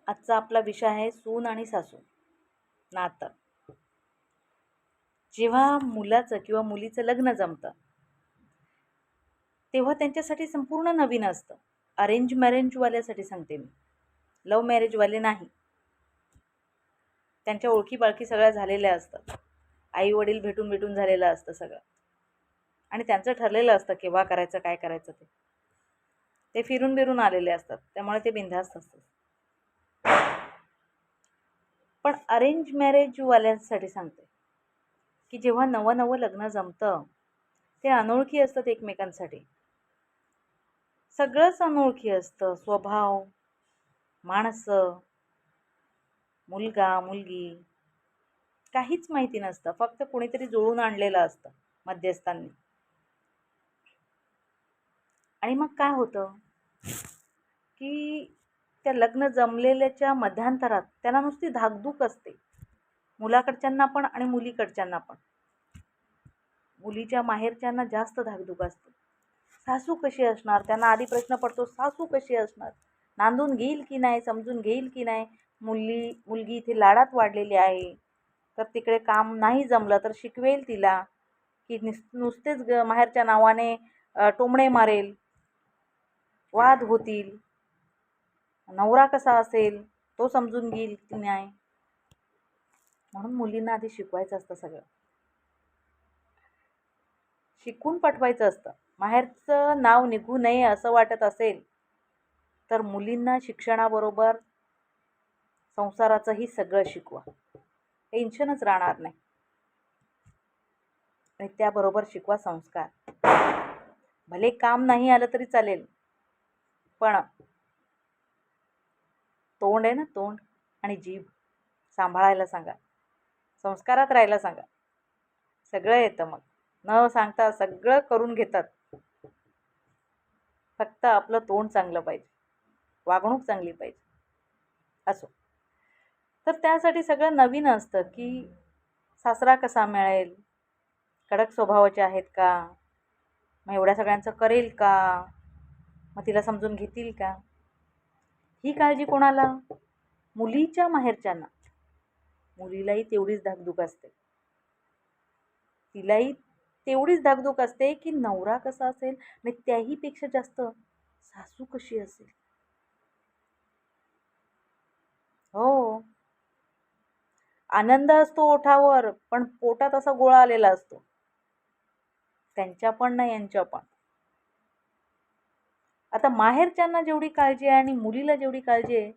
आजचा आपला विषय आहे सून आणि सासू नातं. जेव्हा मुलाचं किंवा मुलीचं लग्न जमतं तेव्हा त्यांच्यासाठी संपूर्ण नवीन असतं. अरेंज मॅरेजवाल्यासाठी सांगते मी, लव्ह मॅरेजवाले नाही. त्यांच्या ओळखी बाळखी सगळ्या झालेल्या असतात, आई वडील भेटून भेटून झालेलं असतं सगळं, आणि त्यांचं ठरलेलं असतं केव्हा करायचं काय करायचं ते फिरून बिरून आलेले असतात, त्यामुळे ते बिनधास्त असतात. पण अरेंज मॅरेजवाल्यांसाठी सांगते की जेव्हा नवं नवं लग्न जमतं ते अनोळखी असतात एकमेकांसाठी. सगळंच अनोळखी असतं, स्वभाव, माणसं, मुलगा मुलगी, काहीच माहिती नसतं, फक्त कोणीतरी जुळून आणलेलं असतं मध्यस्थांनी. आणि मग काय होतं की त्या लग्न जमलेल्याच्या मध्यांतरात त्यांना नुसती धाकधूक असते, मुलाकडच्यांना पण आणि मुलीकडच्यांना पण. मुलीच्या माहेरच्यांना जास्त धाकधूक असते, सासू कशी असणार, त्यांना आधी प्रश्न पडतो सासू कशी असणार, नांदून घेईल की नाही, समजून घेईल की नाही. मुलगी इथे लाडात वाढलेली आहे, तर तिकडे काम नाही जमलं तर शिकवेल तिला की नुसतेच माहेरच्या नावाने टोमणे मारेल, वाद होतील, नवरा कसा असेल तो समजून घेईल की नाही. म्हणून मुलींना आधी शिकवायचं असतं, सगळं शिकून पटवायचं असतं. माहेरचं नाव निघू नये असं वाटत असेल तर मुलींना शिक्षणाबरोबर संसाराचंही सगळं शिकवा, टेन्शनच राहणार नाही. आणि त्याबरोबर शिकवा संस्कार. भले काम नाही आलं तरी चालेल, पण तोंड आहे ना, तोंड आणि जीभ सांभाळायला सांगा, संस्कारात राहायला सांगा. सगळं येतं मग, न सांगता सगळं करून घेतात. फक्त आपलं तोंड चांगलं पाहिजे, वागणूक चांगली पाहिजे. असो, तर त्यासाठी सगळं नवीन असतं की सासरा कसा मिळेल, कडक स्वभावाचे आहेत का, मग एवढ्या सगळ्यांचं करेल का, मग तिला समजून घेतील का. ही काळजी कोणाला, मुलीच्या माहेरच्यांना. मुलीलाही तेवढीच धाकधूक असते, तिलाही तेवढीच धाकधूक असते की नवरा कसा असेल, आणि त्याही पेक्षा जास्त सासू कशी असेल. हो, आनंद असतो ओठावर, पण पोटात असा गोळा आलेला असतो, त्यांच्या पण नाही यांच्या पण. आता माहेरच्यांना जेवढी काळजी आहे आणि मुलीला जेवढी काळजी आहे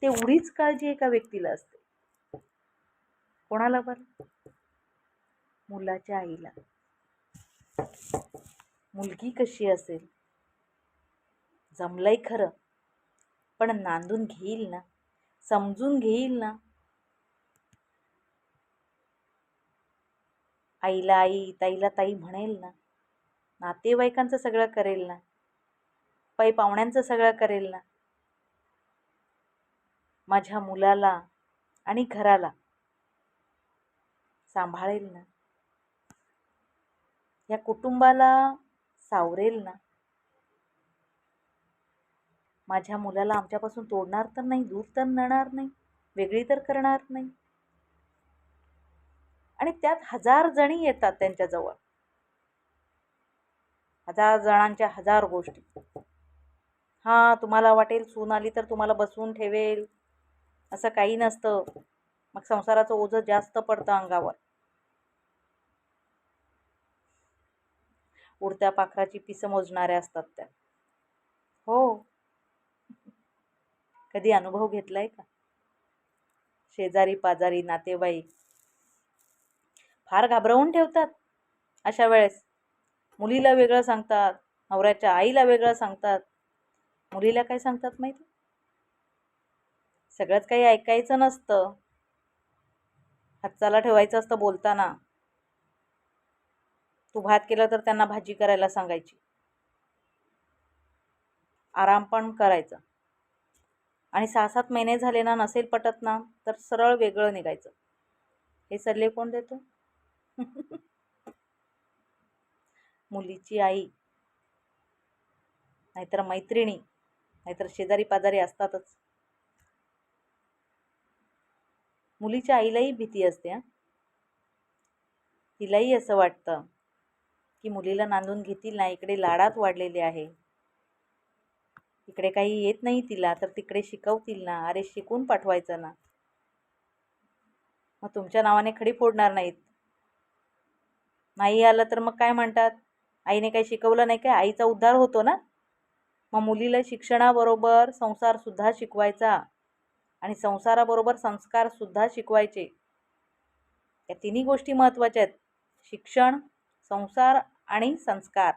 तेवढीच काळजी एका व्यक्तीला असते. कोणाला बरं, मुलाच्या आईला. मुलगी कशी असेल, जमलंय खरं, पण नांदून घेईल ना, समजून घेईल ना. आईला आई, ताईला ताई म्हणेल ना, नातेवाईकांचं सगळं करेल ना, पै पाहुण्यांचं सगळं करेल ना, माझ्या मुलाला आणि घराला सांभाळेल ना, या कुटुंबाला सावरेल ना. माझ्या मुलाला आमच्यापासून तोडणार तर नाही, दूर तर नेणार नाही, वेगळी तर करणार नाही. आणि त्यात 1000 जणी येतात त्यांच्याजवळ, 1000 जणांच्या 1000 गोष्टी. हां, तुम्हाला वाटेल सून आली तर तुम्हाला बसवून ठेवेल, असं काही नसतं. मग संसाराचं ओझं जास्त पडतं अंगावर. उडत्या पाखराची पिसं मोजणाऱ्या असतात त्या. हो, कधी अनुभव घेतलाय का. शेजारी पाजारी नातेवाईक फार घाबरवून ठेवतात अशा वेळेस. मुलीला वेगळं सांगतात, नवऱ्याच्या आईला वेगळं सांगतात. मुलीला काय सांगतात माहिती, सगळंच काही ऐकायचं नसतं, हाताला ठेवायचं असतं बोलताना. तू भात केलं तर त्यांना भाजी करायला सांगायची, आराम पण करायचा. आणि 6-7 महिने झाले ना, नसेल पटत ना, तर सरळ वेगळं निघायचं. हे सल्ले कोण देतो? मुलीची आई, नाहीतर मैत्रिणी, नाहीतर शेजारी पाजारी असतातच. मुलीच्या आईलाही भीती असते हां. तिलाही असं वाटतं की मुलीला नांदून घेतील ना, इकडे लाडात वाढलेले आहे, इकडे काही येत नाही तिला, तर तिकडे शिकवतील ना, अरे शिकून पाठवायचं ना, मग तुमच्या नावाने खडी फोडणार नाहीत. नाही आलं तर मग काय म्हणतात, आईने काही शिकवलं नाही काय, आईचा उद्धार होतो ना. मग मुलीला शिक्षणाबरोबर संसारसुद्धा शिकवायचा आणि संसाराबरोबर संस्कारसुद्धा शिकवायचे. या तिन्ही गोष्टी महत्त्वाच्या आहेत: शिक्षण, संसार आणि संस्कार.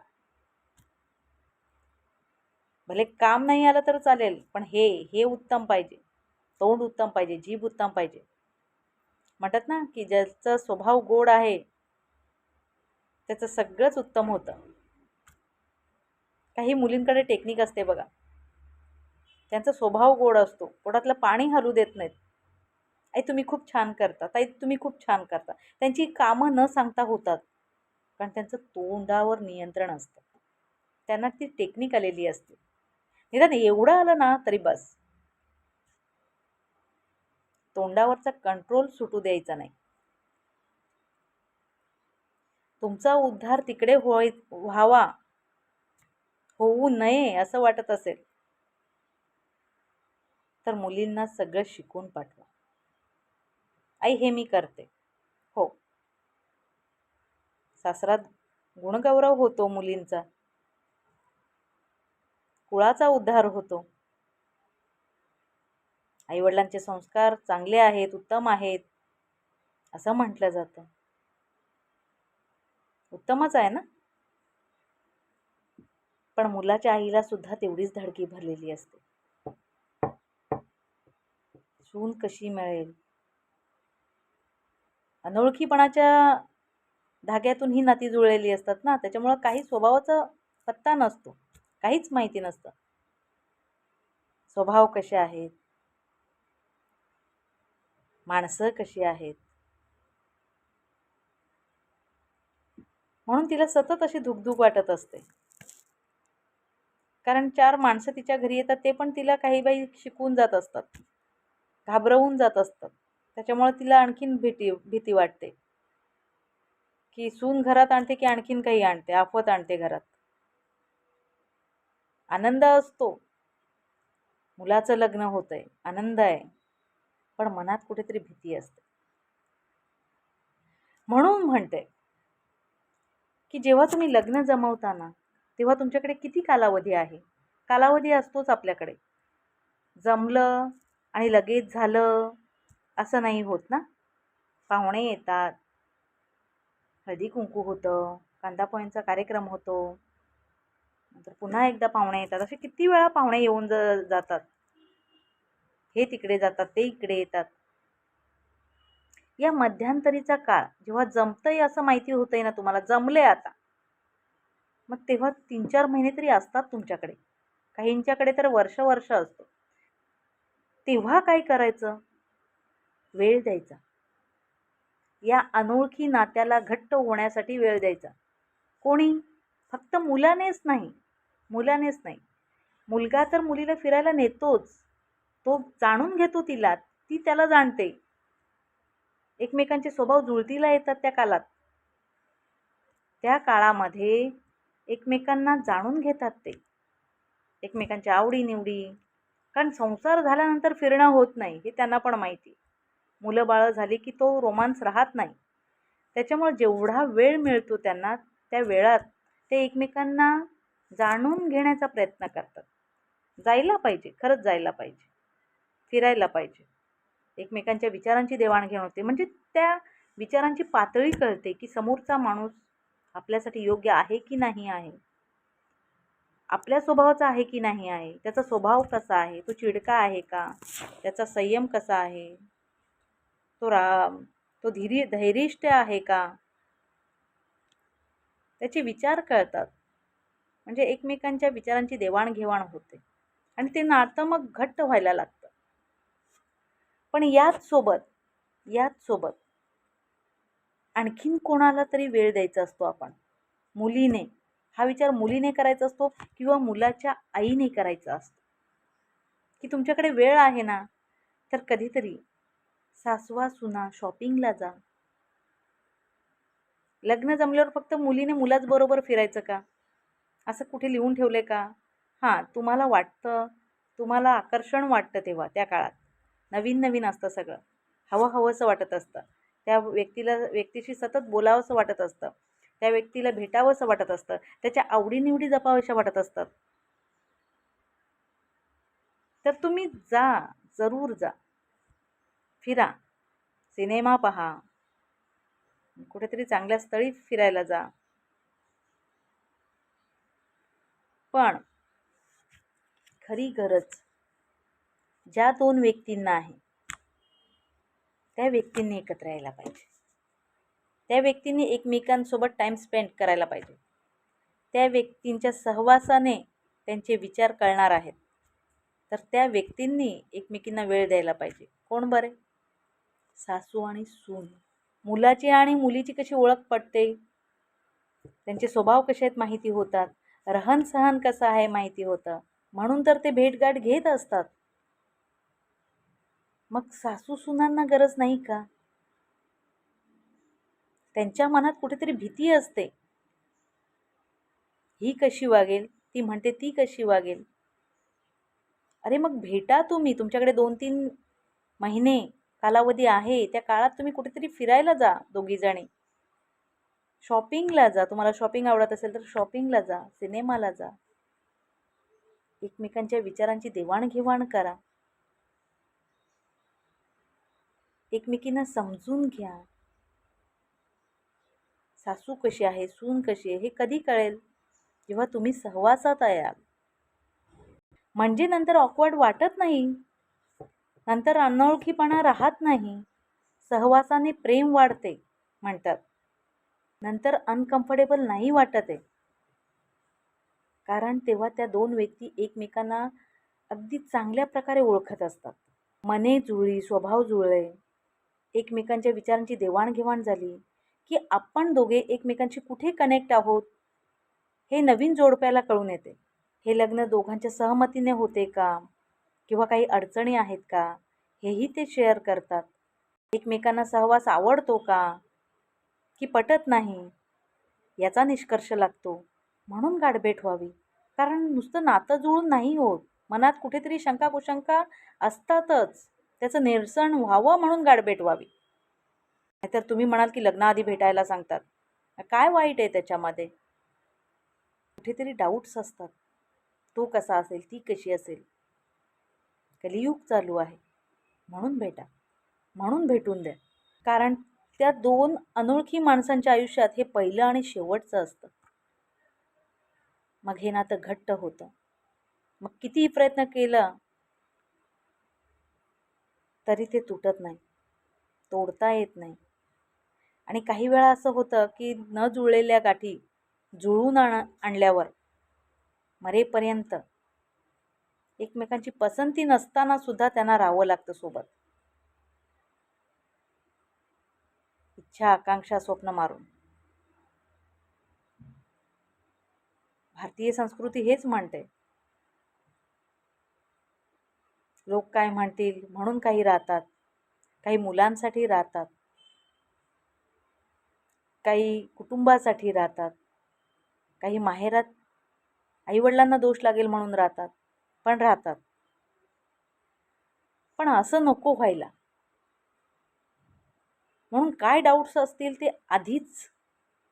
भले काम नाही आलं तर चालेल, पण हे उत्तम पाहिजे, तोंड उत्तम पाहिजे, जीभ उत्तम पाहिजे. म्हणतात ना की ज्याचा स्वभाव गोड आहे त्याचं सगळंच उत्तम होतं. काही मुलींकडे टेक्निक असते बघा, त्यांचा स्वभाव गोड असतो, पोटातलं पाणी हलू देत नाहीत. आई तुम्ही खूप छान करता, ताई तुम्ही खूप छान करता. त्यांची कामं न सांगता होतात, कारण त्यांचं तोंडावर नियंत्रण असतं, त्यांना ती टेक्निक आलेली असते. निदान एवढं आलं ना तरी बस. तोंडावरचा कंट्रोल सुटू द्यायचा नाही. तुमचा उद्धार तिकडे व्हावा, होऊ नये असं वाटत असेल तर मुलींना सगळं शिकून पाठवा. आई हे मी करते. हो, सासरात गुणगौरव होतो मुलींचा, कुळाचा उद्धार होतो. आईवडिलांचे संस्कार चांगले आहेत, उत्तम आहेत असं म्हटलं जातं. उत्तमच आहे ना. पण मुलाच्या आईला सुद्धा तेवढीच धडकी भरलेली असते. सून कशी मिळेल, अनोळखीपणाच्या धाग्यातून ही नाती जुळलेली असतात ना, त्याच्यामुळं काही स्वभावाचा पत्ता नसतो, काहीच माहिती नसतं. स्वभाव कसे आहेत, माणसं कशी आहेत, म्हणून तिला सतत अशी धुकधुक वाटत असते. कारण 4 माणसं तिच्या घरी येतात, ते पण तिला काही बाई शिकवून जात असतात, घाबरवून जात असतात. त्याच्यामुळे तिला आणखीन भीती वाटते की सून घरात आणते की आणखीन काही आणते, आफत आणते घरात. आनंद असतो, मुलाचं लग्न होतंय, आनंद आहे, पण मनात कुठेतरी भीती असते. म्हणून म्हणते की जेव्हा तुम्ही लग्न जमवता ना, तेव्हा तुमच्याकडे किती कालावधी आहे. कालावधी असतोच आपल्याकडे. जमलं आणि लगेच झालं असं नाही होत ना. पाहुणे येतात, हळदी कुंकू होतं, कांदा पोह्यांचा कार्यक्रम होतो, नंतर पुन्हा एकदा पाहुणे येतात. असे किती वेळा पाहुणे येऊन जातात. हे तिकडे जातात, ते इकडे येतात. या मध्यंतरीचा काळ जेव्हा जमतंय असं माहिती होतंय ना तुम्हाला, जमले आता, मग तेव्हा 3-4 महिने तरी असतात तुमच्याकडे. काहींच्याकडे तर वर्ष असतो. तेव्हा काय करायचं, वेळ द्यायचा. या अनोळखी नात्याला घट्ट होण्यासाठी वेळ द्यायचा. कोणी, फक्त मुलानेच नाही, मुलगा तर मुलीला फिरायला नेतोच, तो जाणून घेतो तिला, ती त्याला जाणते. एकमेकांचे स्वभाव जुळतीला येतात त्या काळात. त्या काळामध्ये एकमेकांना जाणून घेतात ते, एकमेकांच्या आवडीनिवडी. कारण संसार झाल्यानंतर फिरणं होत नाही हे त्यांना पण माहिती. मुलं बाळं झाली की तो रोमांस राहत नाही. त्याच्यामुळे जेवढा वेळ मिळतो त्यांना, त्या वेळात ते एकमेकांना जाणून घेण्याचा प्रयत्न करतात. जायला पाहिजे, खरंच जायला पाहिजे, फिरायला पाहिजे. एकमेकांच्या विचारांची देवाणघेवाण होते, म्हणजे त्या विचारांची पातळी कळते की समोरचा माणूस आपल्यासाठी योग्य आहे की नाही आहे, आपल्या स्वभावाचा आहे की नाही आहे, त्याचा स्वभाव कसा आहे, तो चिडका आहे का, त्याचा संयम कसा आहे, तो धैर्यष्ठ आहे का, त्याचे विचार कळतात. म्हणजे एकमेकांच्या विचारांची देवाणघेवाण होते आणि ते नातं मग घट्ट व्हायला लागतं. पण याच सोबत आणखीन कोणाला तरी वेळ द्यायचा असतो आपण. मुलीने, हा विचार मुलीने करायचा असतो किंवा मुलाच्या आईने करायचा असतो की तुमच्याकडे वेळ आहे ना, तर कधीतरी सासवा सुना शॉपिंगला जा. लग्न जमल्यावर फक्त मुलीने मुलाच बरोबर फिरायचं का? असं कुठे लिहून ठेवलंय का? हां, तुम्हाला वाटतं, तुम्हाला आकर्षण वाटतं तेव्हा त्या काळात. नवीन नवीन असतं सगळं. हवं हवंसं वाटत असतं. त्या व्यक्तीशी सतत बोलावंसं वाटत असतं. त्या व्यक्तीला भेटावंसं वाटत असतं. त्याच्या आवडीनिवडी जपाव्याशा वाटत असतात. तर तुम्ही जा, जरूर जा. फिरा, सिनेमा पहा, कुठेतरी चांगल्या स्थळी फिरायला जा. पण खरी गरज ज्या दोन व्यक्तींना आहे त्या व्यक्तींनी एकत्र यायला पाहिजे. त्या व्यक्तींनी एकमेकांसोबत टाईम स्पेंड करायला पाहिजे. त्या व्यक्तींच्या सहवासाने त्यांचे विचार कळणार आहेत. तर त्या व्यक्तींनी एकमेकींना वेळ द्यायला पाहिजे. कोण बरे? सासू आणि सून. मुलाची आणि मुलीची कशी ओळख पटते, त्यांचे स्वभाव कसे आहेत माहिती होतात, रहनसहन कसं आहे माहिती होतं. म्हणून तर ते भेटगाठ घेत असतात. मग सासू सुनांना गरज नाही का? त्यांच्या मनात कुठेतरी भीती असते. ही कशी वागेल, ती म्हणते ती कशी वागेल. अरे मग भेटा तुम्ही. तुमच्याकडे 2-3 महिने कालावधी आहे. त्या काळात तुम्ही कुठेतरी फिरायला जा दोघीजणी. शॉपिंगला जा. तुम्हाला शॉपिंग आवडत असेल तर शॉपिंगला जा, सिनेमाला जा. एकमेकांच्या विचारांची देवाणघेवाण करा. एकमेकींना समजून घ्या. सासू कशी आहे, सून कशी आहे हे कधी कळेल? जेव्हा तुम्ही सहवासात याल. म्हणजे नंतर ऑकवर्ड वाटत नाही. नंतर अनोळखीपणा राहत नाही. सहवासाने प्रेम वाढते म्हणतात. नंतर अनकम्फर्टेबल नाही वाटत आहे. कारण तेव्हा त्या दोन व्यक्ती एकमेकांना अगदी चांगल्या प्रकारे ओळखत असतात. मने जुळली, स्वभाव जुळले, एकमेकांच्या विचारांची देवाणघेवाण झाली की आपण दोघे एकमेकांशी कुठे कनेक्ट आहोत हे नवीन जोडप्याला कळून येते. हे लग्न दोघांच्या सहमतीने होते का, किंवा काही अडचणी आहेत का, हेही ते शेअर करतात. एकमेकांना सहवास आवडतो का की पटत नाही याचा निष्कर्ष लागतो. म्हणून गाठभेट व्हावी. कारण नुसतं नातं जुळून नाही होत. मनात कुठेतरी शंका कुशंका असतातच. त्याचं निरसन व्हावं म्हणून गाठभेट व्हावी. नाहीतर तुम्ही म्हणाल की लग्नाआधी भेटायला सांगतात. काय वाईट आहे त्याच्यामध्ये? कुठेतरी डाऊट्स असतात. तो कसा असेल, ती कशी असेल. कलियुग चालू आहे. म्हणून भेटा, म्हणून भेटून द्या. कारण त्या दोन अनोळखी माणसांच्या आयुष्यात हे पहिलं आणि शेवटचं असतं. मग हे नातं घट्ट होतं. मग कितीही प्रयत्न केला तरी ते तुटत नाही, तोडता येत नाही. आणि काही वेळा असं होतं की न जुळलेल्या गाठी जुळवून आणल्यावर मरेपर्यंत एकमेकांची पसंती नसताना सुद्धा त्यांना राहावं लागतं सोबत. इच्छा आकांक्षा स्वप्न मारून. भारतीय संस्कृती हेच म्हणते. लोक काय म्हणतील म्हणून काही राहतात, काही मुलांसाठी राहतात, काही कुटुंबासाठी राहतात, काही माहेरात आईवडिलांना दोष लागेल म्हणून राहतात, पण राहतात. पण असं नको व्हायला. म्हणून काय डाऊट्स असतील ते आधीच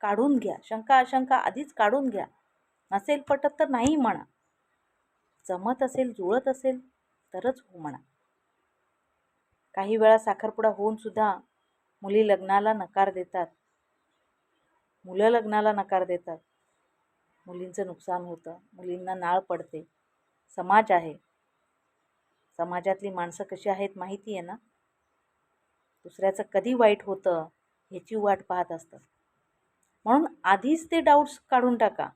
काढून घ्या. शंका आशंका आधीच काढून घ्या. नसेल पटत तर नाही म्हणा. जमत असेल, जुळत असेल तरच हो म्हणा. काही वेळा साखरपुडा होऊन सुद्धा मुली लग्नाला नकार देतात, मुलं लग्नाला नकार देतात. मुलींचं नुकसान होतं, मुलींना नाळ पडते. समाज आहे. समाजातली माणसं कशी आहेत माहिती आहे ना. दुसऱ्याचं कधी वाईट होतं ह्याची वाट पाहत असतात. म्हणून आधीच ते डाऊट्स काढून टाका.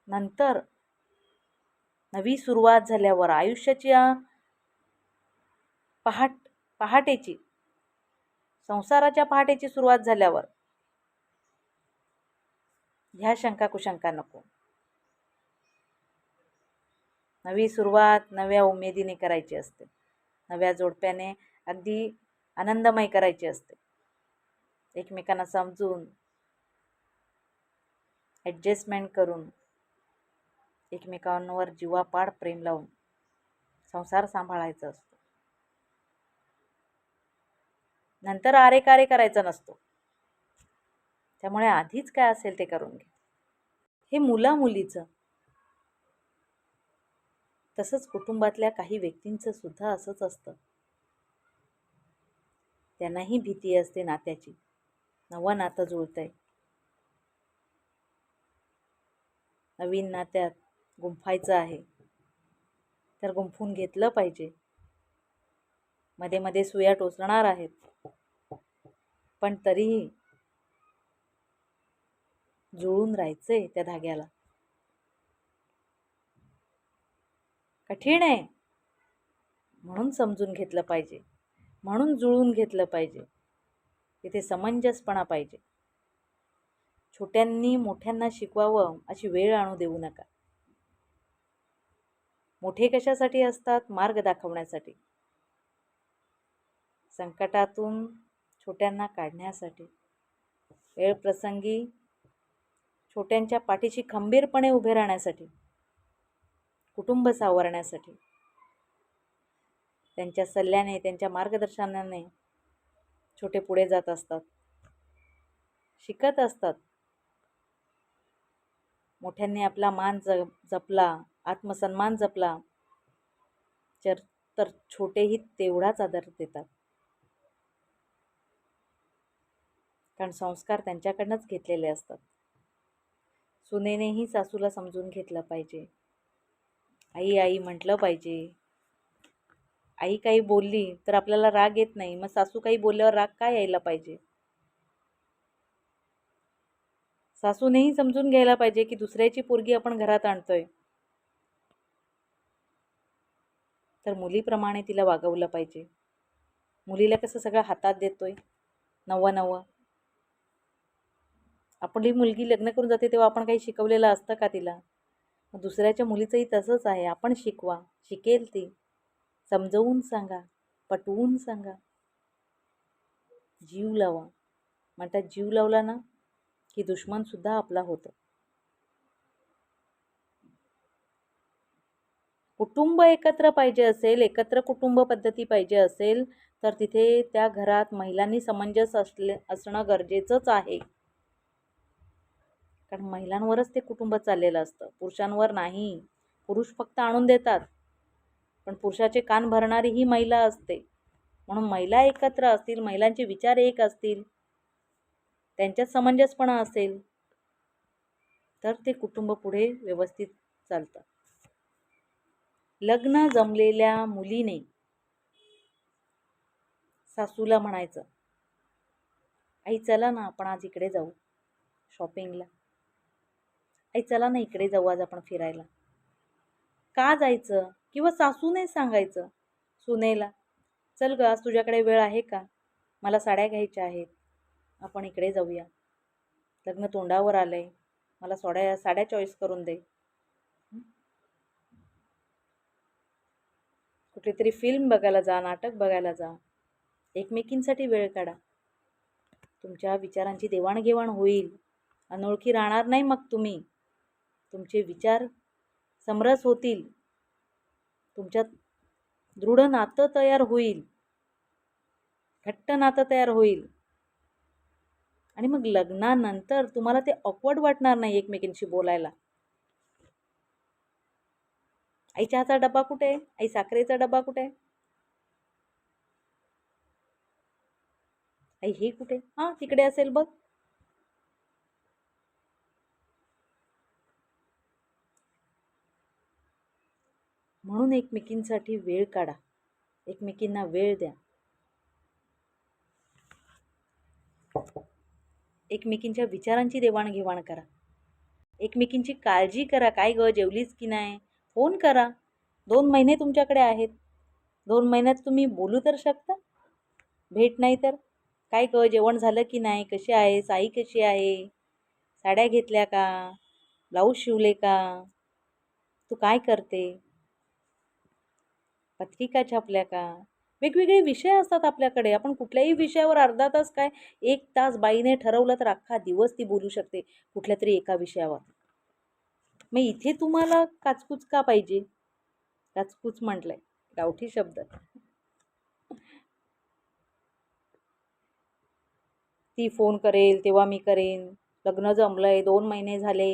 नंतर नवी सुरुवात झाल्यावर आयुष्याच्या पहाटेची, संसाराच्या पहाटेची सुरुवात झाल्यावर ह्या शंका कुशंका नको. नवी सुरुवात नव्या उमेदीने करायची असते. नव्या जोडप्याने अगदी आनंदमय करायची असते. एकमेकांना समजून ॲडजस्टमेंट करून एकमेकांवर जीवापाड प्रेम लावून संसार सांभाळायचा असतो. नंतर आरेकारे करायचा नसतो. त्यामुळे आधीच काय असेल ते करून घे. हे मुलीचं. तसंच कुटुंबातल्या काही व्यक्तींचं सुद्धा असंच असतं. त्यांनाही भीती असते नात्याची. नवं नातं जुळतंय. नवीन नात्यात गुंफायचं आहे तर गुंफून घेतलं पाहिजे. मध्ये मध्ये सुया टोचणार आहेत, पण तरीही जुळून राहायचंय त्या धाग्याला. कठीण आहे म्हणून समजून घेतलं पाहिजे, म्हणून जुळून घेतलं पाहिजे. तिथे समंजसपणा पाहिजे. छोट्यांनी मोठ्यांना शिकवावं अशी वेळ आणू देऊ नका. मोठे कशासाठी असतात? मार्ग दाखवण्यासाठी, संकटातून छोट्यांना काढण्यासाठी, वेळ प्रसंगी छोट्यांच्या पाठीशी खंबीरपणे उभे राहण्यासाठी, कुटुंब सावरण्यासाठी. त्यांच्या सल्ल्याने, त्यांच्या मार्गदर्शनाने छोटे पुढे जात असतात, शिकत असतात. मोठ्यांनी आपला मान जपला, आत्मसन्मान जपला तर छोटेही तेवढाच आदर देतात. कारण संस्कार त्यांच्याकडनंच घेतलेले असतात. सुनेनेही सासूला समजून घेतलं पाहिजे. आई आई म्हटलं पाहिजे. आई काही बोलली तर आपल्याला राग येत नाही, मग सासू काही बोलल्यावर राग काय यायला पाहिजे? सासूनेही समजून घ्यायला पाहिजे की दुसऱ्याची पोरगी आपण घरात आणतोय, तर मुलीप्रमाणे तिला वागवलं पाहिजे. मुलीला कसं सगळं हातात देतोय, नवं आपली मुलगी लग्न करून जाते तेव्हा आपण काही शिकवलेलं असतं का तिला? दुसऱ्याच्या मुलीचंही तसंच आहे. आपण शिकवा, शिकेल ती. समजवून सांगा, पटवून सांगा, जीव लावा. म्हणतात जीव लावला ना की दुश्मन सुद्धा आपला होतो. कुटुंब एकत्र पाहिजे असेल, एकत्र कुटुंब पद्धती पाहिजे असेल तर तिथे त्या घरात महिलांनी समंजस असणं गरजेचंच आहे. कारण महिलांवरच ते कुटुंब चाललेलं असतं, पुरुषांवर नाही. पुरुष फक्त आणून देतात, पण पुरुषाचे कान भरणारी ही महिला असते. म्हणून महिला एकत्र असतील, महिलांचे विचार एक असतील, त्यांच्यात समंजसपणा असेल तर ते कुटुंब पुढे व्यवस्थित चालतं. लग्न जमलेल्या मुलीने सासूला म्हणायचं, आई चला ना आपण आज इकडे जाऊ शॉपिंगला. आई चला ना इकडे जाऊ आज आपण फिरायला. का जायचं? किंवा सासूने सांगायचं सुनेला, चल ग आज तुझ्याकडे वेळ आहे का? मला साड्या घ्यायच्या आहेत, आपण इकडे जाऊया. लग्न तोंडावर आलंय, मला साड्या चॉईस करून दे. कुठली तरी फिल्म बघायला जा, नाटक बघायला जा. एकमेकींसाठी वेळ काढा. तुमच्या विचारांची देवाणघेवाण होईल. अनोळखी राहणार नाही मग तुम्ही. तुमचे विचार समरस होतील. तुमच्यात दृढ नातं तयार होईल, घट्ट नातं तयार होईल. आणि मग लग्नानंतर तुम्हाला ते ऑकवर्ड वाटणार नाही एकमेकींशी बोलायला. आई चहाचा डबा कुठे आहे? आई साखरेचा डबा कुठे आहे? आई हे कुठे? हां तिकडे असेल बघ. म्हणून एकमेकींसाठी वेळ काढा, एकमेकींना वेळ द्या. एकमेकींच्या विचारांची देवाणघेवाण करा. एकमेकींची काळजी करा. काय ग जेवलीस की नाही? फोन करा. 2 महिने तुमच्याकडे आहेत. 2 महिन्यात तुम्ही बोलू तर शकता. भेट नाही तर काय ग जेवण झालं की नाही? कशी आहेस? आई कशी आहे? साड्या घेतल्या का? ब्लाऊज शिवले का? तू काय करते? पत्रिका छापल्या का? वेगवेगळे विषय असतात आपल्याकडे. आपण कुठल्याही विषयावर अर्धा तास काय 1 तास बाईने ठरवलं तर अख्खा दिवस ती बोलू शकते कुठल्यातरी एका विषयावर. मग इथे तुम्हाला काचकूच का पाहिजे? काचकूच म्हटलंय, गावठी शब्द. ती फोन करेल तेव्हा मी करेन. लग्न जमलंय, 2 महिने झाले,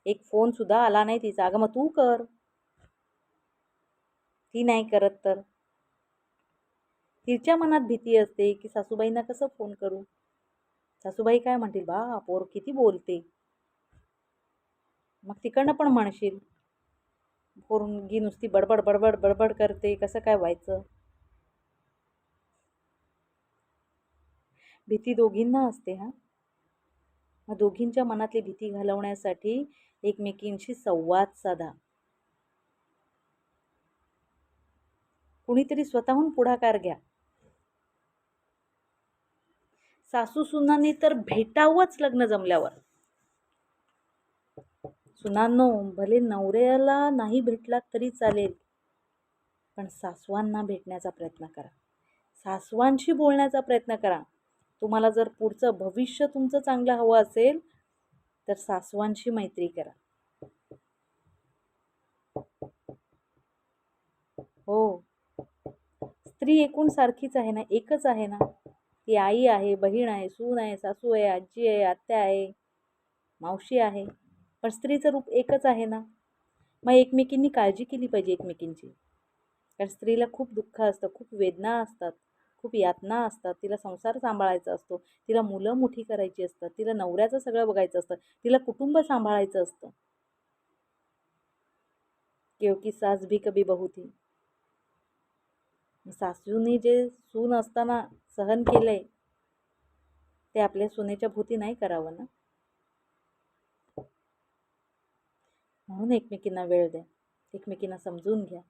एक फोन सुद्धा आला नाही तिचा. अगं मग तू कर. ती नाही करत तर तिच्या मनात भीती असते की सासूबाईंना कसं फोन करू, सासूबाई काय म्हणतील, बा पोर किती बोलते. मग तिकडनं पण म्हणशील, पोरगी नुसती बडबड बडबड बडबड करते, कसं काय व्हायचं. भीती दोघींना असते हा. मग दोघींच्या मनातली भीती घालवण्यासाठी एकमेकींशी संवाद साधा. कुणीतरी स्वतःहून पुढाकार घ्या. सासू सुनांनी तर भेटावंच लग्न जमल्यावर. सुनांनो, भले नवऱ्याला नाही भेटला तरी चालेल, पण सासवांना भेटण्याचा प्रयत्न करा, सासवांशी बोलण्याचा प्रयत्न करा. तुम्हाला जर पुढचं भविष्य तुमचं चांगलं हवं असेल तर सासवांशी मैत्री करा. हो, स्त्री एकूण सारखीच आहे ना, एकच आहे ना. ती आई आहे, बहीण आहे, सून आहे, सासू आहे, आजी आहे, आत्या आहे, मावशी आहे, पण स्त्रीचं रूप एकच आहे ना. मग एकमेकींनी काळजी केली पाहिजे एकमेकींची. कारण स्त्रीला खूप दुःख असतं, खूप वेदना असतात, खूप यातना असतात. तिला संसार सांभाळायचा असतो, तिला मुलं मोठी करायची असतात, तिला नवऱ्याचं सगळं बघायचं असतं, तिला कुटुंब सांभाळायचं असतं. क्योंकि सास भी कभी बहू थी. सासूने जे सून असताना सहन केलंय ते आपल्या सुनेच्या भोवती नाही करावं ना. म्हणून एकमेकींना वेळ द्या, एकमेकींना समजून घ्या.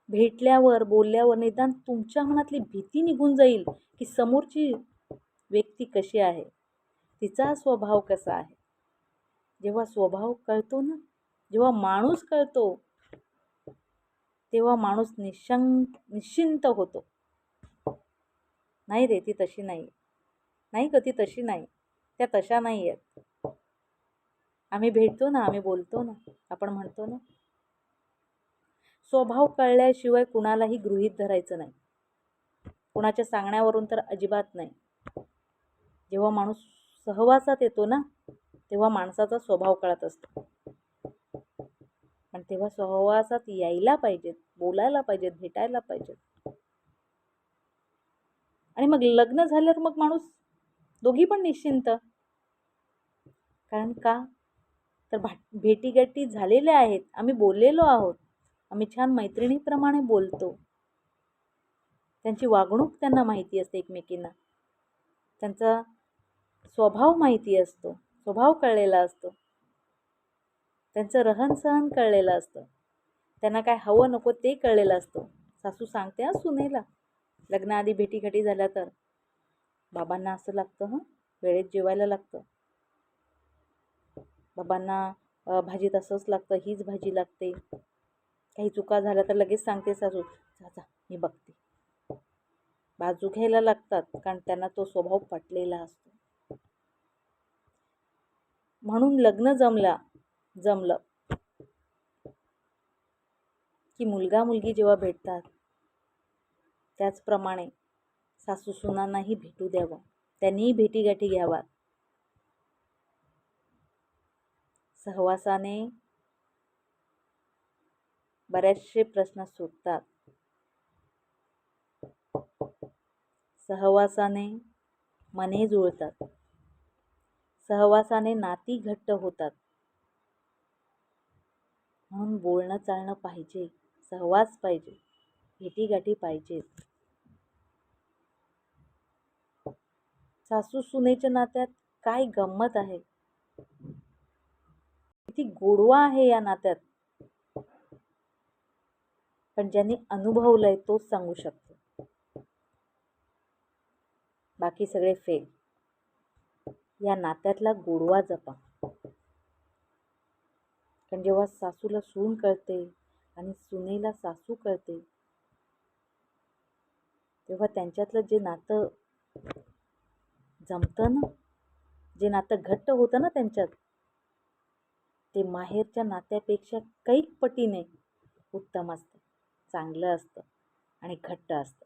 भेटल्यावर बोलल्यावर निदान तुमच्या मनातली भीती निघून जाईल की समोरची व्यक्ती कशी आहे, तिचा स्वभाव कसा आहे. जेव्हा स्वभाव कळतो ना, जेव्हा माणूस कळतो, तेव्हा माणूस निश्चिंत होतो. नाही रे, ती तशी नाही, नाही ग ती तशी नाही, त्या तशा नाही आहेत. आम्ही भेटतो ना, आम्ही बोलतो ना, आपण म्हणतो ना. स्वभाव कळल्याशिवाय कुणालाही गृहीत धरायचं नाही, कुणाच्या सांगण्यावरून तर अजिबात नाही. जेव्हा माणूस सहवासात येतो ना, तेव्हा माणसाचा स्वभाव कळत असतो. पण तेव्हा सहवासात यायला पाहिजेत, बोलायला पाहिजेत, भेटायला पाहिजेत. आणि मग लग्न झाल्यावर मग माणूस दोघी पण निश्चिंत. कारण का तर भेटीगाठी झालेल्या आहेत, आम्ही बोललेलो आहोत, आम्ही छान मैत्रिणीप्रमाणे बोलतो. त्यांची वागणूक त्यांना माहिती असते, एकमेकींना त्यांचा स्वभाव माहिती असतो, स्वभाव कळलेला असतो, त्यांचं रहनसहन कळलेलं असतं, त्यांना काय हवं नको ते कळलेलं असतं. सासू सांगते हा सुनेला, लग्नाआधी भेटीगाठी झाल्या तर, बाबांना असं लागतं, वेळेत जेवायला लागतं, बाबांना भाजीत असंच लागतं, हीच भाजी लागते. काही चुका झाल्या तर लगेच सांगते सासू, जा जा मी बघते. बाजू घ्यायला लागतात, कारण त्यांना तो स्वभाव पटलेला असतो. म्हणून लग्न जमलं की मुलगा मुलगी जेव्हा भेटतात, त्याचप्रमाणे सासू सुनांनाही भेटू द्यावं, त्यांनीही भेटीगाठी घ्याव्यात. सहवासाने बरेचसे प्रश्न सुटतात. सहवासाने मने जुळतात, सहवासाने नाती घट्ट होतात. म्हणून बोलणं चालणं पाहिजे, सहवास पाहिजे, भेटीगाठी पाहिजेत. सासू सुनेच्या नात्यात काय गंमत आहे, किती गोडवा आहे या नात्यात. पण ज्यांनी अनुभवलंय तोच सांगू शकतो, बाकी सगळे फेल. या नात्यातला गोडवा जपा. कारण जेव्हा सासूला सून कळते आणि सुनेला सासू कळते, तेव्हा त्यांच्यातलं जे नातं जमतं ना, जे नातं घट्ट होतं ना त्यांच्यात, ते माहेरच्या नात्यापेक्षा कैक पटीने उत्तम असतं, चांगलं असतं आणि घट्ट असतं.